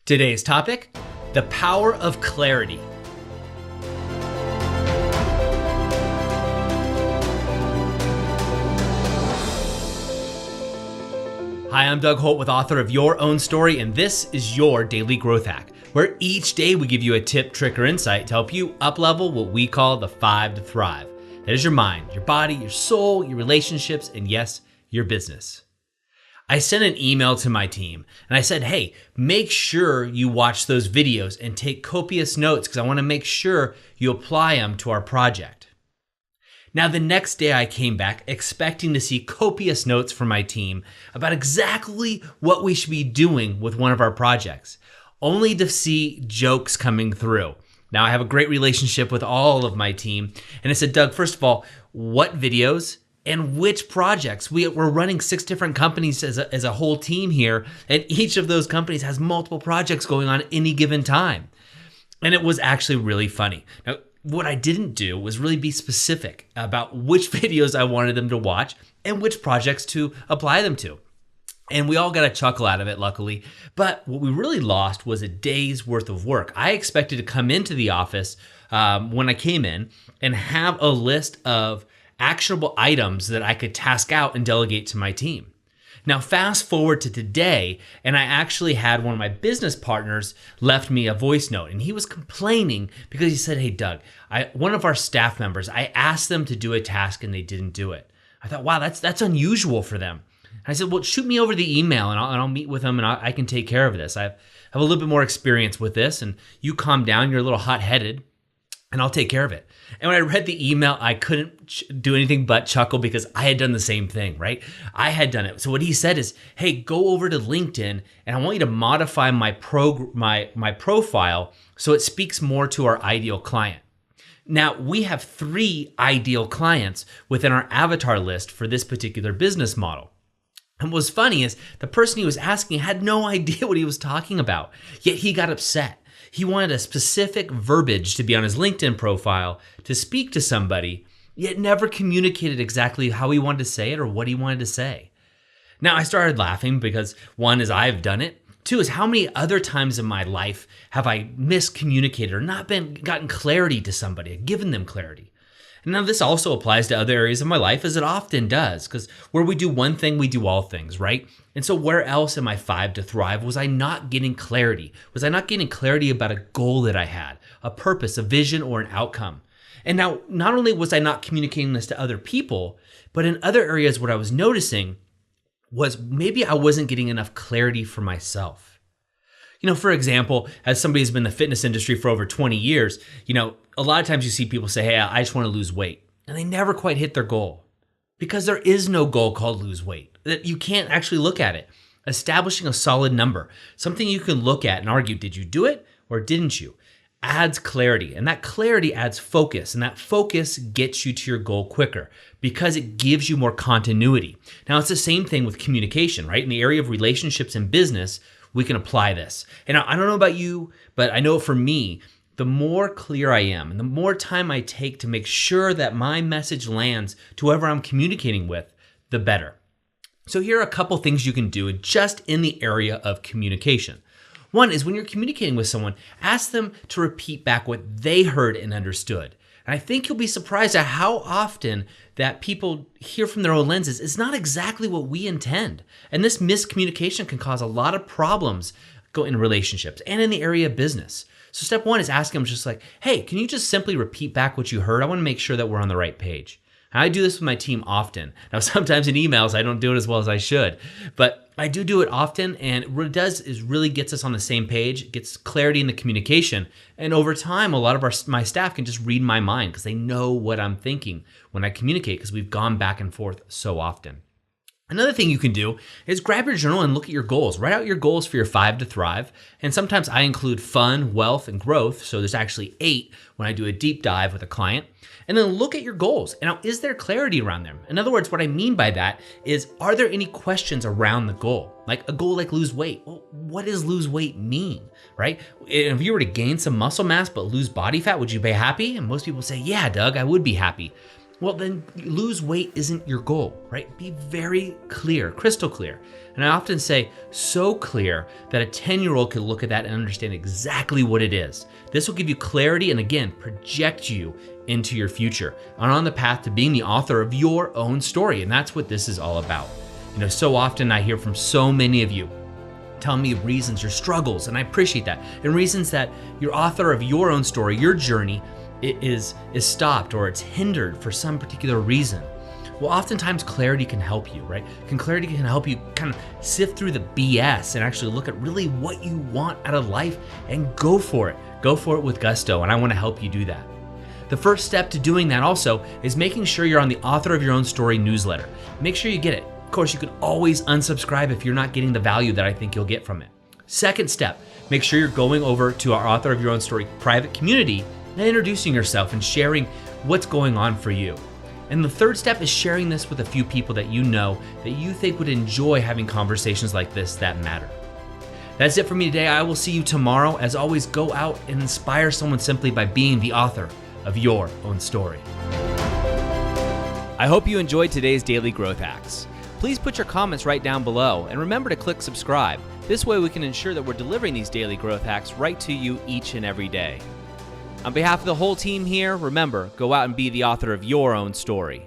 Today's topic, the power of clarity. Hi, I'm Doug Holt, author of Your Own Story, and this is your Daily Growth Hack, where each day we give you a tip, trick, or insight to help you uplevel what we call the 5 to Thrive. That is your mind, your body, your soul, your relationships, and yes, your business. I sent an email to my team and I said, hey, make sure you watch those videos and take copious notes because I want to make sure you apply them to our project. Now, the next day I came back expecting to see copious notes from my team about exactly what we should be doing with one of our projects, only to see jokes coming through. Now, I have a great relationship with all of my team, and I said, Doug, first of all, what videos and which projects? We're running 6 different companies as a whole team here, and each of those companies has multiple projects going on at any given time. And it was actually really funny. Now, what I didn't do was really be specific about which videos I wanted them to watch and which projects to apply them to. And we all got a chuckle out of it, luckily. But what we really lost was a day's worth of work. I expected to come into the office when I came in and have a list of actionable items that I could task out and delegate to my team. Now, fast forward to today, and I actually had one of my business partners left me a voice note, and he was complaining because he said, hey, Doug, one of our staff members, I asked them to do a task and they didn't do it. I thought, wow, that's unusual for them. And I said, well, shoot me over the email and I'll meet with them and I can take care of this. I have a little bit more experience with this, and you calm down, you're a little hot-headed, and I'll take care of it. And when I read the email, I couldn't do anything but chuckle because I had done the same thing, right? I had done it. So what he said is, hey, go over to LinkedIn and I want you to modify my profile so it speaks more to our ideal client. Now, we have 3 ideal clients within our avatar list for this particular business model. And what's funny is the person he was asking had no idea what he was talking about, yet he got upset. He wanted a specific verbiage to be on his LinkedIn profile to speak to somebody, yet never communicated exactly how he wanted to say it or what he wanted to say. Now, I started laughing because 1 is I've done it. 2 is how many other times in my life have I miscommunicated or not gotten clarity to somebody, given them clarity. And now this also applies to other areas of my life, as it often does, because where we do one thing, we do all things, right? And so where else in my 5 to Thrive was I not getting clarity? Was I not getting clarity about a goal that I had, a purpose, a vision, or an outcome? And now, not only was I not communicating this to other people, but in other areas what I was noticing was maybe I wasn't getting enough clarity for myself. For example, as somebody who's been in the fitness industry for over 20 years, a lot of times you see people say, hey, I just want to lose weight. And they never quite hit their goal because there is no goal called lose weight. That you can't actually look at it. Establishing a solid number, something you can look at and argue, did you do it or didn't you? Adds clarity, and that clarity adds focus, and that focus gets you to your goal quicker because it gives you more continuity. Now, it's the same thing with communication, right? In the area of relationships and business, we can apply this. And I don't know about you, but I know for me, the more clear I am and the more time I take to make sure that my message lands to whoever I'm communicating with, the better. So here are a couple things you can do just in the area of communication. 1 is when you're communicating with someone, ask them to repeat back what they heard and understood. And I think you'll be surprised at how often that people hear from their own lenses is not exactly what we intend. And this miscommunication can cause a lot of problems in relationships and in the area of business. So step 1 is ask them just like, hey, can you just simply repeat back what you heard? I want to make sure that we're on the right page. And I do this with my team often. Now, sometimes in emails, I don't do it as well as I should, but I do it often. And what it does is really gets us on the same page, gets clarity in the communication. And over time, a lot of my staff can just read my mind because they know what I'm thinking when I communicate because we've gone back and forth so often. Another thing you can do is grab your journal and look at your goals. Write out your goals for your 5 to Thrive. And sometimes I include fun, wealth, and growth. So there's actually 8 when I do a deep dive with a client. And then look at your goals. And now, is there clarity around them? In other words, what I mean by that is, are there any questions around the goal? Like a goal like lose weight. Well, what does lose weight mean, right? If you were to gain some muscle mass but lose body fat, would you be happy? And most people say, yeah, Doug, I would be happy. well, then lose weight isn't your goal, right? Be very clear, crystal clear. And I often say so clear that a 10-year-old could look at that and understand exactly what it is. This will give you clarity and again, project you into your future and on the path to being the author of your own story. And that's what this is all about. So often I hear from so many of you telling me reasons, your struggles, and I appreciate that. And reasons that you're author of your own story, your journey, is stopped or it's hindered for some particular reason. Well, oftentimes clarity can help you, right? Clarity can help you kind of sift through the BS and actually look at really what you want out of life and go for it. Go for it with gusto, and I want to help you do that. The first step to doing that also is making sure you're on the Author of Your Own Story newsletter. Make sure you get it. Of course, you can always unsubscribe if you're not getting the value that I think you'll get from it. Second step, make sure you're going over to our Author of Your Own Story private community and introducing yourself and sharing what's going on for you. And the third step is sharing this with a few people that you know that you think would enjoy having conversations like this that matter. That's it for me today. I will see you tomorrow. As always, go out and inspire someone simply by being the author of your own story. I hope you enjoyed today's Daily Growth Hacks. Please put your comments right down below and remember to click subscribe. This way we can ensure that we're delivering these daily growth hacks right to you each and every day. On behalf of the whole team here, remember, go out and be the author of your own story.